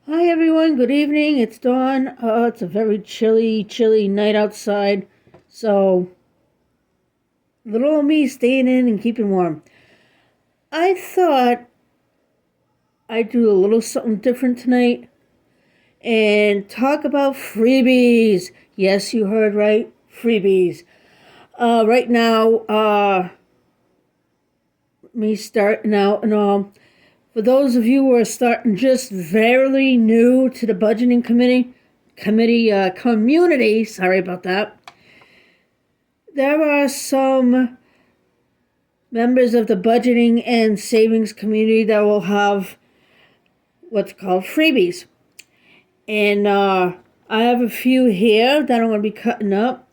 Hi everyone, good evening. It's dawn. It's a very chilly night outside. So, little old me staying in and keeping warm. I thought I'd do a little something different tonight and talk about freebies. Yes, you heard right. Freebies. Right now, me starting out and all. For those of you who are starting just very new to the budgeting community, sorry about that. There are some members of the budgeting and savings community that will have what's called freebies. And I have a few here that I'm going to be cutting up.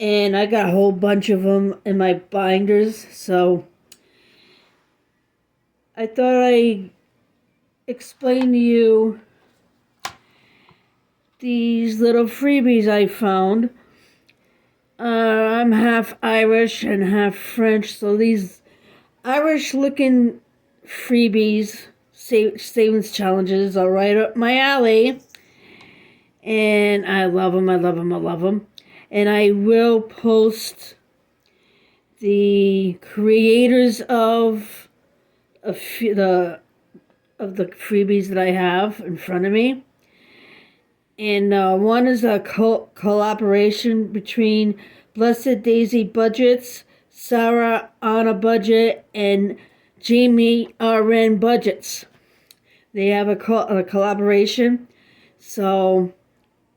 And I got a whole bunch of them in my binders. So I thought I'd explain to you these little freebies I found. I'm half Irish and half French, so these Irish looking freebies, savings challenges are right up my alley. And I love them, I love them, I love them. And I will post the creators of the freebies that I have in front of me. And one is a collaboration between Blessed Daisy Budgets, Sarah on a Budget, and Jamie RN Budgets. They have a collaboration. So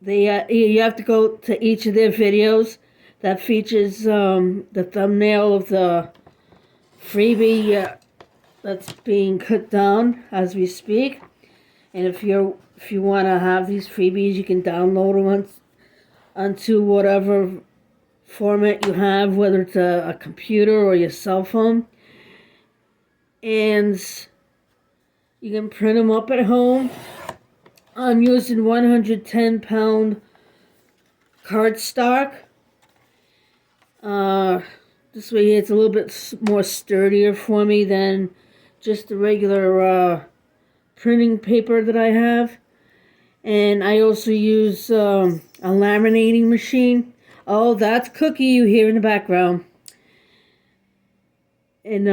you have to go to each of their videos that features the thumbnail of the freebie that's being cut down as we speak. And if you want to have these freebies, you can download them onto whatever format you have, whether it's a computer or your cell phone. And you can print them up at home. I'm using 110-pound cardstock. This way it's a little bit more sturdier for me than just the regular printing paper that I have. And I also use a laminating machine. Oh, that's Cookie you hear in the background. And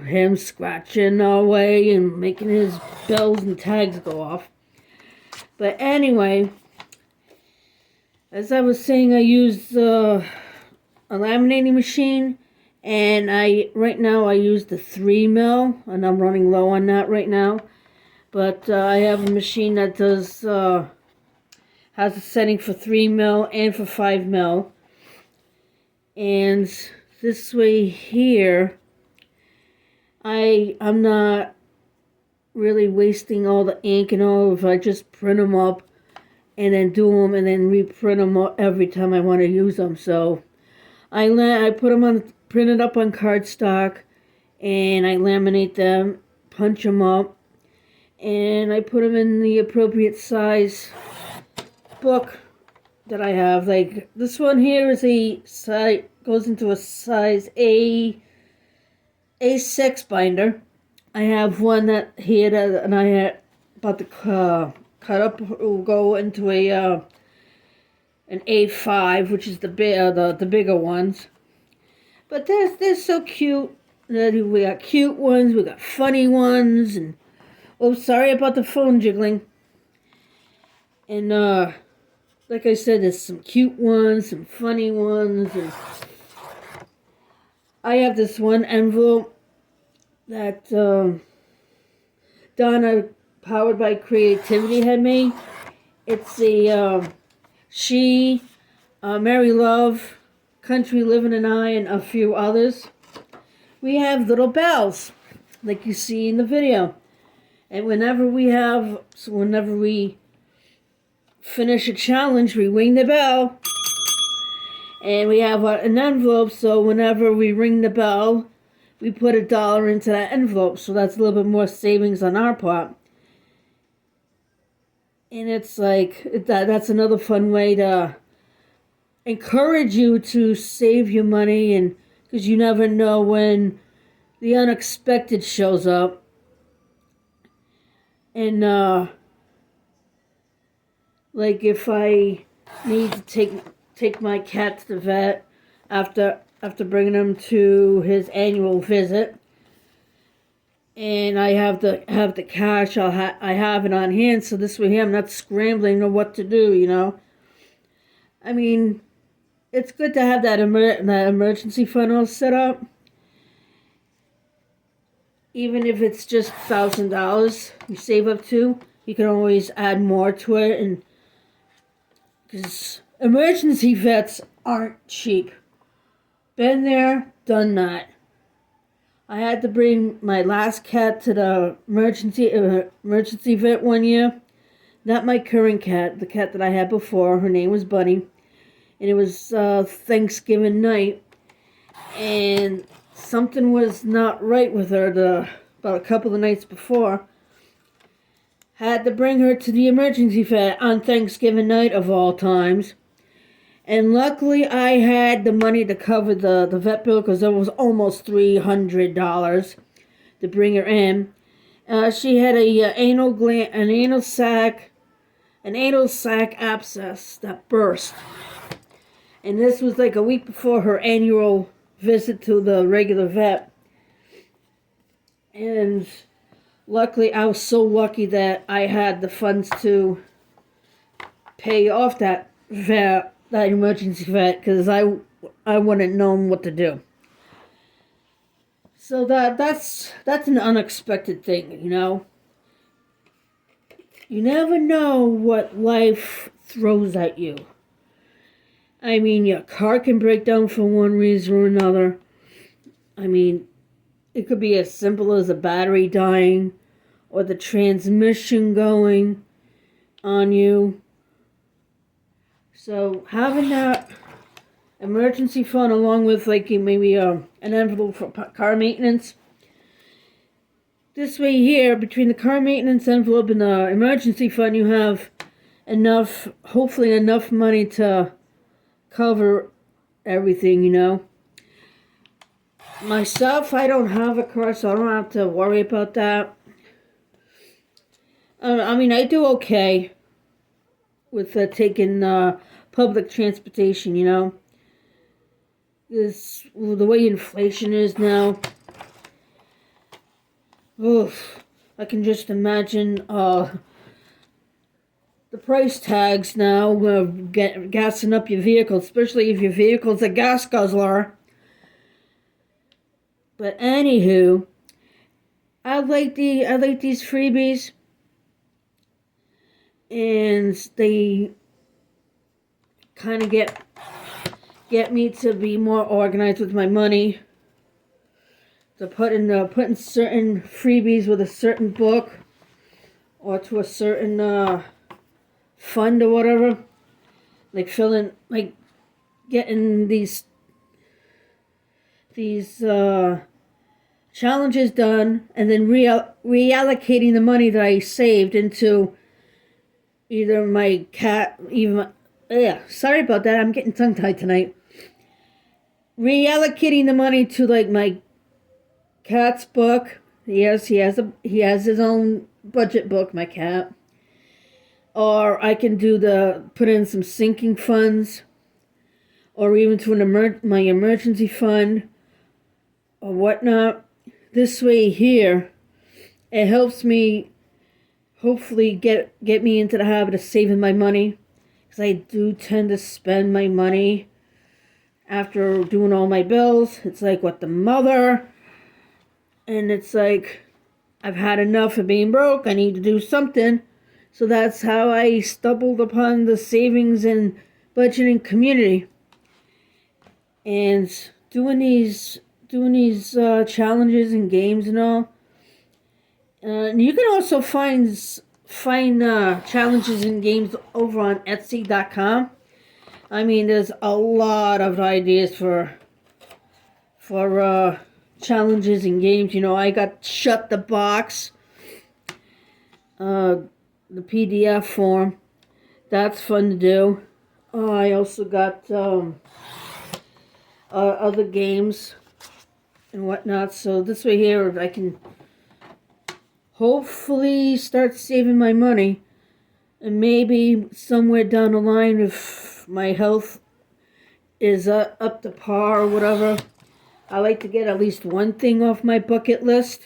him scratching away and making his bells and tags go off. But anyway, as I was saying, I use a laminating machine, and right now I use the 3mm, and I'm running low on that right now. But I have a machine that does has a setting for 3mm and for 5mm. And this way here, I'm not really wasting all the ink and all if I just print them up and then do them and then reprint them every time I want to use them. So I put them on printed up on cardstock, and I laminate them, punch them up, and I put them in the appropriate size book that I have. Like this one here is goes into a size A6 binder. I have one and I had about to cut up will go into an A5, which is the bigger ones. But they're so cute. We got cute ones, we got funny ones, and oh, sorry about the phone jiggling. And like I said, there's some cute ones, some funny ones, and I have this one envelope that Donna, powered by creativity, had made. It's Mary Love, Country Living and I, and a few others. We have little bells, like you see in the video. And whenever we finish a challenge, we ring the bell. And we have an envelope, so whenever we ring the bell, we put $1 into that envelope. So that's a little bit more savings on our part. And it's like, that's another fun way to encourage you to save your money, and because you never know when the unexpected shows up. And Like if I need to take my cat to the vet after bringing him to his annual visit, and I have the cash, I have it on hand, so this way I'm not scrambling on what to do. I mean, it's good to have that emergency fund all set up, even if it's just $1,000 you save up to. You can always add more to it, and because emergency vets aren't cheap. Been there, done that. I had to bring my last cat to the emergency vet one year. Not my current cat, the cat that I had before. Her name was Bunny, and it was Thanksgiving night, and something was not right with her about a couple of nights before. Had to bring her to the emergency vet on Thanksgiving night of all times. And luckily I had the money to cover the vet bill, because it was almost $300 to bring her in. She had an anal sac abscess that burst. And this was like a week before her annual visit to the regular vet. And luckily, I was so lucky that I had the funds to pay off that emergency vet, because I wouldn't known what to do. So that's an unexpected thing, You never know what life throws at you. I mean, your car can break down for one reason or another. I mean, it could be as simple as a battery dying or the transmission going on you. So having that emergency fund along with like maybe an envelope for car maintenance. This way here, between the car maintenance envelope and the emergency fund, you have hopefully enough money to cover everything. Myself, I don't have a car, so I don't have to worry about that. I mean, I do okay with taking public transportation, This, the way inflation is now. Oof, I can just imagine the price tags now gassing up your vehicle, especially if your vehicle's a gas guzzler. But anywho, I like these freebies, and they kind of get me to be more organized with my money. To put in certain freebies with a certain book, or to a certain fund or whatever. Like getting these challenges done, and then reallocating the money that I saved into either my cat, sorry about that, I'm getting tongue-tied tonight. Reallocating the money to like my cat's book. Yes, he has his own budget book, my cat. Or I can put in some sinking funds, or even to my emergency fund, or whatnot. This way here, it helps me hopefully get me into the habit of saving my money, because I do tend to spend my money after doing all my bills. It's like what the mother, and it's like I've had enough of being broke. I need to do something. So that's how I stumbled upon the savings and budgeting community, and doing these challenges and games and all. You can also find challenges and games over on Etsy.com. I mean, there's a lot of ideas for challenges and games. I got Shut the Box, the PDF form. That's fun to do. I also got other games and whatnot. So this way here, I can hopefully start saving my money And maybe somewhere down the line, if my health is up to par or whatever, I like to get at least one thing off my bucket list.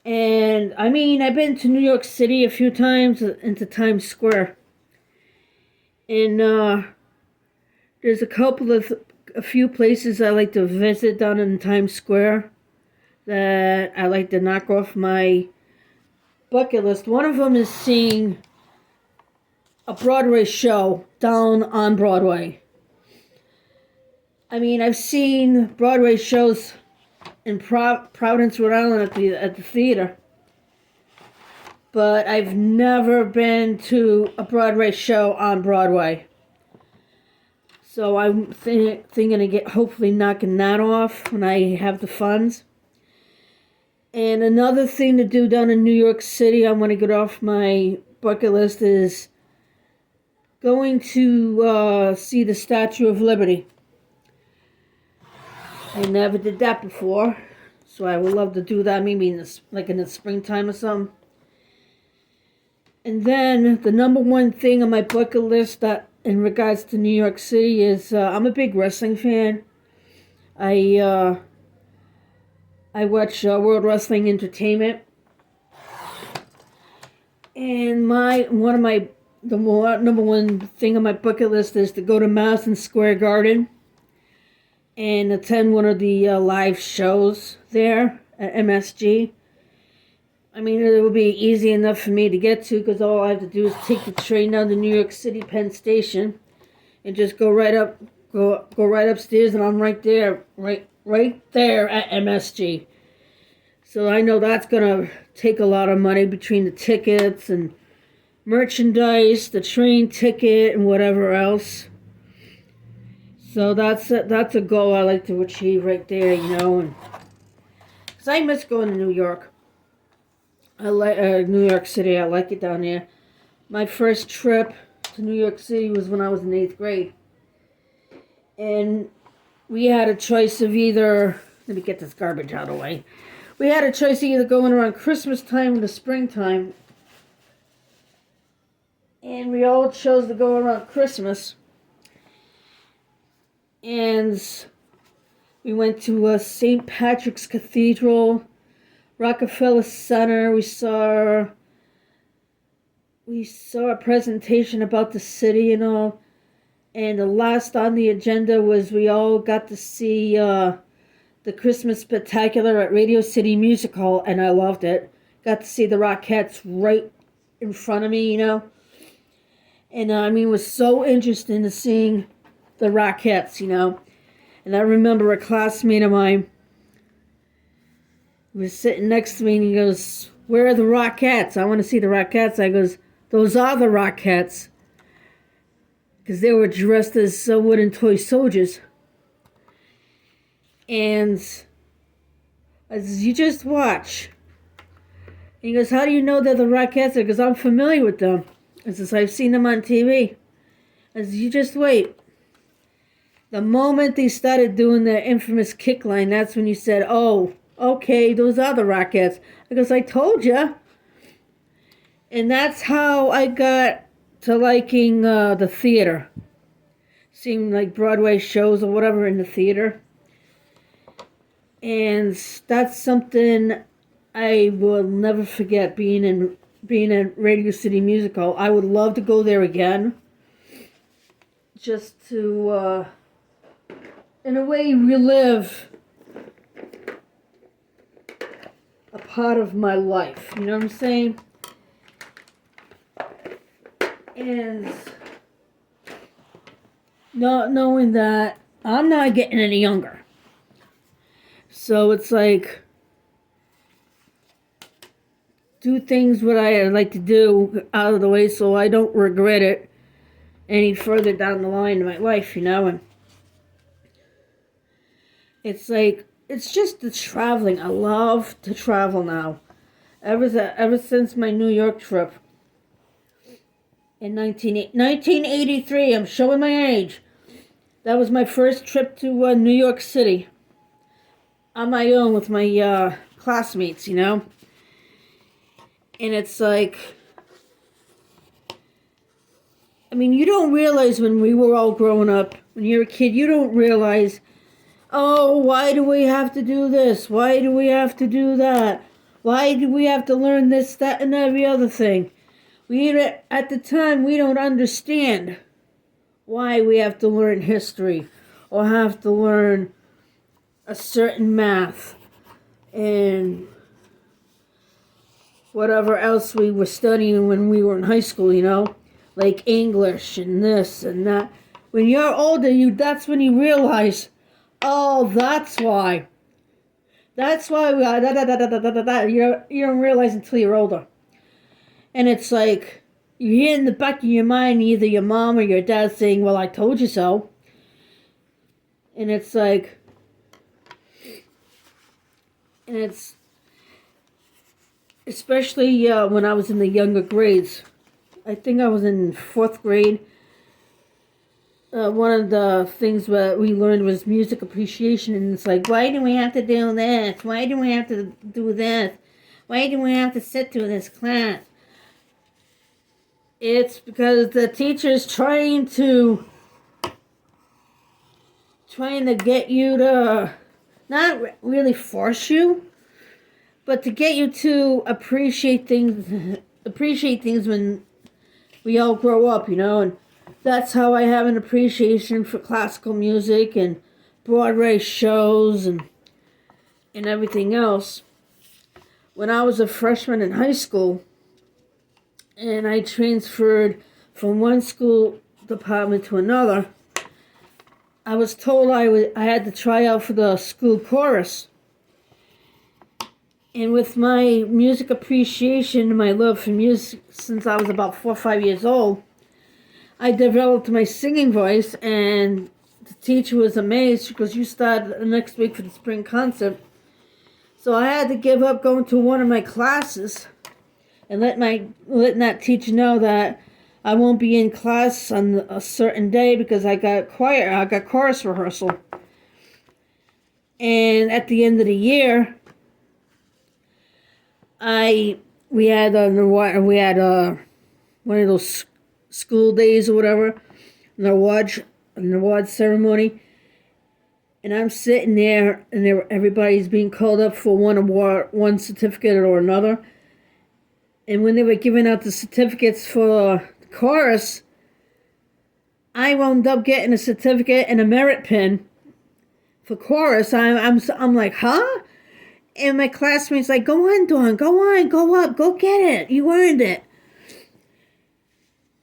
And I mean, I've been to New York City a few times, into Times Square. And there's a few places I like to visit down in Times Square that I like to knock off my bucket list. One of them is seeing a Broadway show down on Broadway. I mean, I've seen Broadway shows in Providence, Rhode Island at the theater, but I've never been to a Broadway show on Broadway. So I'm thinking of hopefully knocking that off when I have the funds. And another thing to do down in New York City, I want to get off my bucket list, is going to see the Statue of Liberty. I never did that before, so I would love to do that, maybe in the springtime or something. And then the number one thing on my bucket list that in regards to New York City is I'm a big wrestling fan. I watch World Wrestling Entertainment, and number one thing on my bucket list is to go to Madison Square Garden and attend one of the live shows there at MSG. I mean, it would be easy enough for me to get to because all I have to do is take the train down to New York City Penn Station and just go right upstairs, and I'm right there, right there at MSG. So I know that's gonna take a lot of money between the tickets and merchandise, the train ticket, and whatever else. So that's a goal I like to achieve right there, and because I miss going to New York. I like New York City. I like it down there. My first trip to New York City was when I was in 8th grade, and we had a choice of either. Let me get this garbage out of the way. We had a choice of either going around Christmas time or the springtime, and we all chose to go around Christmas. And we went to St. Patrick's Cathedral, Rockefeller Center. We saw a presentation about the city and all. And the last on the agenda was we all got to see the Christmas Spectacular at Radio City Music Hall, and I loved it. Got to see the Rockettes right in front of me, And I mean, it was so interesting to seeing the Rockettes, And I remember a classmate of mine was sitting next to me, and he goes, "Where are the Rockettes? I want to see the Rockettes." I goes, "Those are the Rockettes." Because they were dressed as wooden toy soldiers. And I says, "You just watch." And he goes, "How do you know they're the Rockettes?" Because I'm familiar with them. I says, "I've seen them on TV." I says, "You just wait." The moment they started doing their infamous kick line, that's when you said, "Oh, okay, those are the Rockettes." Because I told you. And that's how I got to liking the theater. Seeing like Broadway shows or whatever in the theater. And that's something I will never forget, being in Radio City Music Hall. I would love to go there again. Just to in a way relive a part of my life, you know what I'm saying? And not knowing that I'm not getting any younger. So it's like, do things what I like to do out of the way so I don't regret it any further down the line in my life, and it's like, it's just the traveling. I love to travel now. Ever since my New York trip in 1983, I'm showing my age. That was my first trip to New York City on my own with my classmates, And it's like, mean, you don't realize when we were all growing up, when you're a kid, you don't realize, oh, why do we have to do this? Why do we have to do that? Why do we have to learn this, that, and every other thing? At the time, we don't understand why we have to learn history or have to learn a certain math and whatever else we were studying when we were in high school, like English and this and that. When you're older, that's when you realize, oh, that's why. That's why we da da da da da da da. You don't realize until you're older. And it's like, you hear in the back of your mind either your mom or your dad saying, well, I told you so. And it's like, and it's, especially when I was in the younger grades. I think I was in 4th grade. One of the things that we learned was music appreciation. And it's like, why do we have to do this? Why do we have to do this? Why do we have to sit through this class? It's because the teacher's trying to get you to not really force you, but to get you to appreciate things when we all grow up, and that's how I have an appreciation for classical music and Broadway shows and everything else. When I was a freshman in high school, and I transferred from one school department to another, I was told I had to try out for the school chorus. And with my music appreciation and my love for music since I was about 4 or 5 years old, I developed my singing voice, and the teacher was amazed because you started next week for the spring concert. So I had to give up going to one of my classes and letting that teacher know that I won't be in class on a certain day because I got chorus rehearsal. And at the end of the year, we had one of those school days or whatever, an award ceremony, and I'm sitting there, and everybody's being called up for one certificate or another. And when they were giving out the certificates for the chorus, I wound up getting a certificate and a merit pin for chorus. I'm like, huh? And my classmates like, go on, Dawn, go on, go up, go get it. You earned it.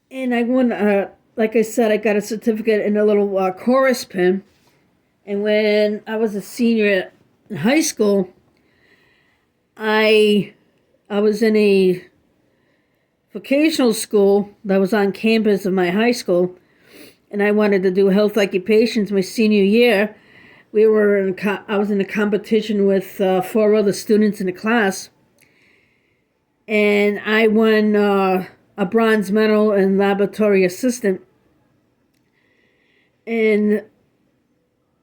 And I won, like I said, I got a certificate and a little chorus pin. And when I was a senior in high school, I was in a vocational school that was on campus of my high school, and I wanted to do health occupations my senior year. I was in a competition with 4 other students in the class, and I won a bronze medal in laboratory assistant. And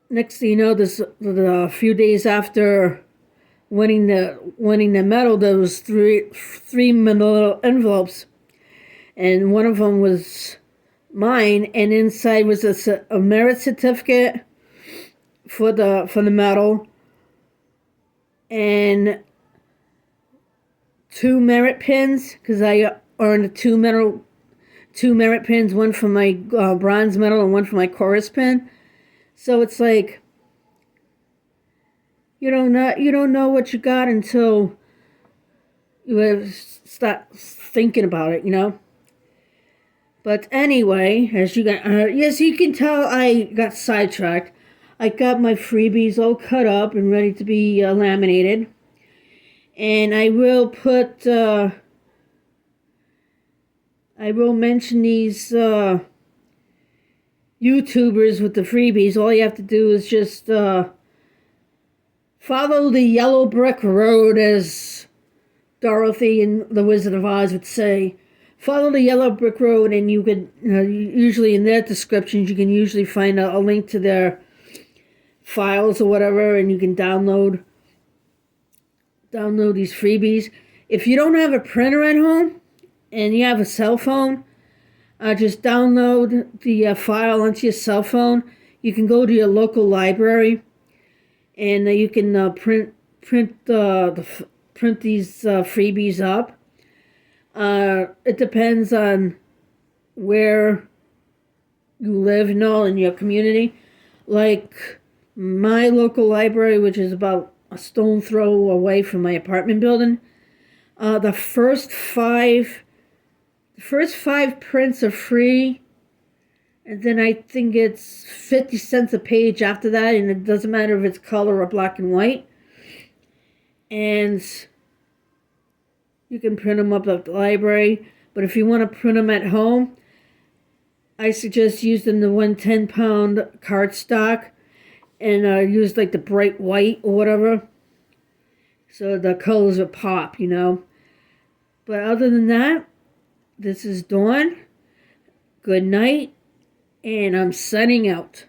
next thing you know, a few days after winning the medal, there was three little envelopes, and one of them was mine, and inside was a merit certificate for the medal, and 2 merit pins, because I earned two merit pins, one for my bronze medal and one for my chorus pin. So it's like, you don't know what you got until you start thinking about it, But anyway, as you can tell, I got sidetracked. I got my freebies all cut up and ready to be laminated, and I will mention these YouTubers with the freebies. All you have to do is just follow the yellow brick road, as Dorothy in The Wizard of Oz would say. Follow the yellow brick road, and you could usually in their descriptions you can usually find a link to their files or whatever, and you can download these freebies. If you don't have a printer at home and you have a cell phone, Just download the file onto your cell phone. You can go to your local library, and you can print these freebies up. It depends on where you live and all in your community. Like my local library, which is about a stone throw away from my apartment building, the first five prints are free, and then I think it's 50 cents a page after that, and it doesn't matter if it's color or black and white. And you can print them up at the library, but if you want to print them at home, I suggest using the 110-pound cardstock, and use like the bright white or whatever, so the colors will pop, you know. But other than that, this is Dawn. Good night, and I'm signing out.